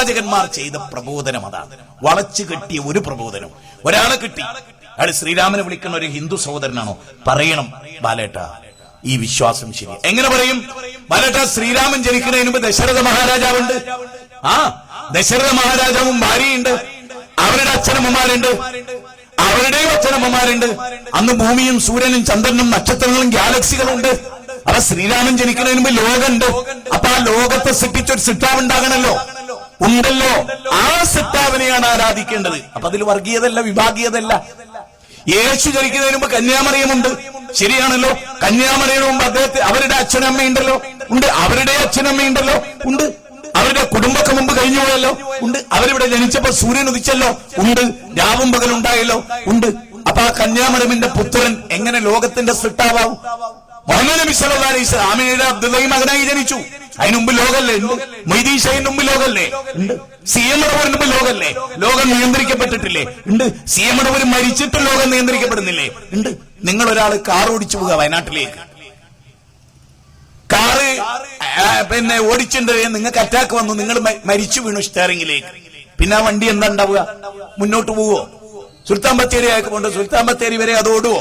പ്രവാചകന്മാർ ചെയ്ത പ്രബോധനം അതാണ്. വളച്ചു കെട്ടിയ ഒരു പ്രബോധനം. ഒരാളെ കിട്ടി, അയാൾ ശ്രീരാമനെ വിളിക്കുന്ന ഒരു ഹിന്ദു സഹോദരനാണോ? പറയണം, ബാലേട്ട ഈ വിശ്വാസം ശരി. എങ്ങനെ പറയും? ബാലേട്ട, ശ്രീരാമൻ ജനിക്കുന്നതിന് മുമ്പ് ദശരഥ മഹാരാജാവുണ്ട്. ദശരഥ മഹാരാജാവും ഭാര്യയുണ്ട്, അവരുടെ അച്ഛനമ്മമാരുണ്ട്, അവരുടെയും അച്ഛനമ്മമാരുണ്ട്. അന്ന് ഭൂമിയും സൂര്യനും ചന്ദ്രനും നക്ഷത്രങ്ങളും ഗാലക്സികളും ഉണ്ട്. അപ്പൊ ശ്രീരാമൻ ജനിക്കുന്നതിന് മുമ്പ് ലോകമുണ്ട്. അപ്പൊ ആ ലോകത്തെ സൃഷ്ടിച്ചൊരു സിട്ടാവ് ഉണ്ടാകണല്ലോ, ഉണ്ടല്ലോ. ആ സിട്ടാവിനെയാണ് ആരാധിക്കേണ്ടത്. അപ്പൊ അതിൽ വർഗീയതല്ല, വിഭാഗീയതല്ല. യേശു ജനിക്കുന്നതിന് മുമ്പ് കന്യാമറിയമുണ്ട്, ശരിയാണല്ലോ. കന്യാമറിയന് മുമ്പ് അവരുടെ അച്ഛനമ്മയുണ്ടല്ലോ, ഉണ്ട്. അവരുടെ അച്ഛനമ്മയുണ്ടല്ലോ, ഉണ്ട്. അവരുടെ കുടുംബക്ക് മുമ്പ് കഴിഞ്ഞു പോയല്ലോ, ഉണ്ട്. അവരിവിടെ ജനിച്ചപ്പോ സൂര്യൻ ഉദിച്ചല്ലോ, ഉണ്ട്. രാവും പകലുണ്ടായല്ലോ, ഉണ്ട്. അപ്പൊ ആ കന്യാമറിയമിന്റെ പുത്രൻ എങ്ങനെ ലോകത്തിന്റെ സൃഷ്ടാവാവും? മുഹമ്മദ് നബി സല്ലല്ലാഹു അലൈഹി വസല്ലം ആമിനയുടെ അബ്ദുള്ളയും മകനായി ജനിച്ചു. അതിന് മുമ്പ് ലോകല്ലേ? ഉണ്ട്. മൊയ്തീൻ മുമ്പ് ലോകല്ലേ? ഉണ്ട്. സിയമടവൂരിന് മുമ്പ് ലോകല്ലേ? ലോകം നിയന്ത്രിക്കപ്പെട്ടിട്ടില്ലേ? ഉണ്ട്. സിയമടവൂർ മരിച്ചിട്ട് ലോകം നിയന്ത്രിക്കപ്പെടുന്നില്ലേ? ഉണ്ട്. നിങ്ങൾ ഒരാൾ കാർ ഓടിച്ചു പോവുക വയനാട്ടിലേക്ക്, കാറ് ഓടിച്ചിട്ട് നിങ്ങൾക്ക് അറ്റാക്ക് വന്നു, നിങ്ങൾ മരിച്ചു വീണു സ്റ്റിയറിംഗിലേക്ക്. പിന്നെ ആ വണ്ടി എന്താ ഉണ്ടാവുക? മുന്നോട്ട് പോവോ? സുൽത്താൻ ബത്തേരി ആയക്ക് പോണ്ട്, സുൽത്താൻ ബത്തേരി വരെ അത് ഓടുവോ?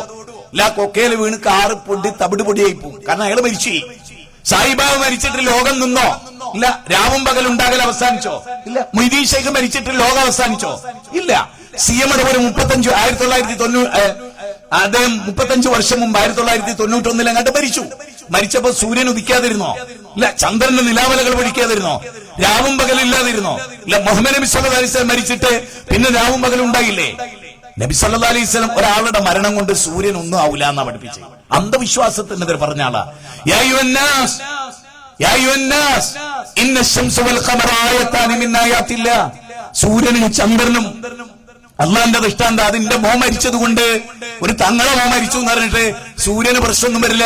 ഇല്ല, കൊക്കയിൽ വീണ് കാറ് പൊടി തവിട് പൊടിയായി പോകും. കാരണം അയാൾ മരിച്ചു. സായിബാബ മരിച്ചിട്ട് ലോകം നിന്നോ? ഇല്ല. രാവും പകലുണ്ടാകൽ അവസാനിച്ചോ? ഇല്ല. മൊയ്തീൻ ശൈഖ് മരിച്ചിട്ട് ലോകം അവസാനിച്ചോ? ഇല്ല. സിയമടവൂർ 1990 അദ്ദേഹം 35 വർഷം മുമ്പ് 1991 അങ്ങോട്ട് മരിച്ചു. മരിച്ചപ്പോ സൂര്യൻ ഉദിക്കാതിരുന്നോ? ഇല്ല. ചന്ദ്രന്റെ നിലാവലകൾ പിടിക്കാതിരുന്നോ? രാവും പകലില്ലാതിരുന്നോ? ഇല്ല. മുഹമ്മദ് നബി സല്ലല്ലാഹു അലൈഹി വസല്ലം മരിച്ചിട്ട് പിന്നെ രാവും പകലുണ്ടായില്ലേ? നബി സല്ലല്ലാഹു അലൈഹി വസല്ലം ഒരാളുടെ മരണം കൊണ്ട് സൂര്യൻ ഒന്നും ആവൂല എന്നാ പഠിപ്പിച്ചത്. അന്ധവിശ്വാസത്തിനെതിരെ പറഞ്ഞ ആളാ. യാ അയ്യുഹന്നാസ്, യാ അയ്യുഹന്നാസ്, ഇന്ന ശംസ വൽ ഖമറ ആയതാനി മിൻ ആയാത്തില്ലാ. സൂര്യനും ചന്ദ്രനും അള്ളാന്റെ ദൃഷ്ടാന്ത. അതിന്റെ മോൻ മരിച്ചത് കൊണ്ട്, ഒരു തങ്ങളെ മോൻ മരിച്ചു എന്ന് പറഞ്ഞിട്ട് സൂര്യന് പ്രശ്നമൊന്നും വരില്ല.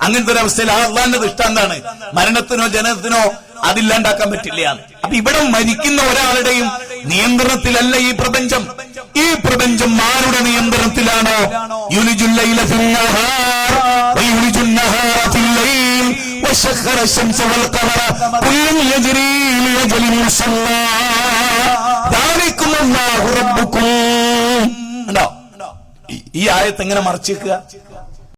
അങ്ങനത്തെ ഒരു അവസ്ഥയിൽ ആ അള്ളാന്റെ ദൃഷ്ടാന്താണ്. മരണത്തിനോ ജനനത്തിനോ അതില്ലാണ്ടാക്കാൻ പറ്റില്ല. അപ്പൊ ഇവിടെ മരിക്കുന്ന ഒരാളുടെയും നിയന്ത്രണത്തിലല്ല ഈ പ്രപഞ്ചം. ഈ പ്രപഞ്ചം ആരുടെ നിയന്ത്രണത്തിലാണ്? യുലിജുൽ ലൈല ഫിൽ നഹാർ വയുലിജുൻ നഹാറ ഫിൽ ലൈൽ വശഖറ ശംസ വൽ ഖമറ കുല്ലുൻ യജ്രി ലിഅജലിൻ മുസമ്മാ ദാലികും അല്ലാഹു റബ്ബുക്കും. ഈ ആയത്ത് എങ്ങനെ മറച്ചേക്കുക?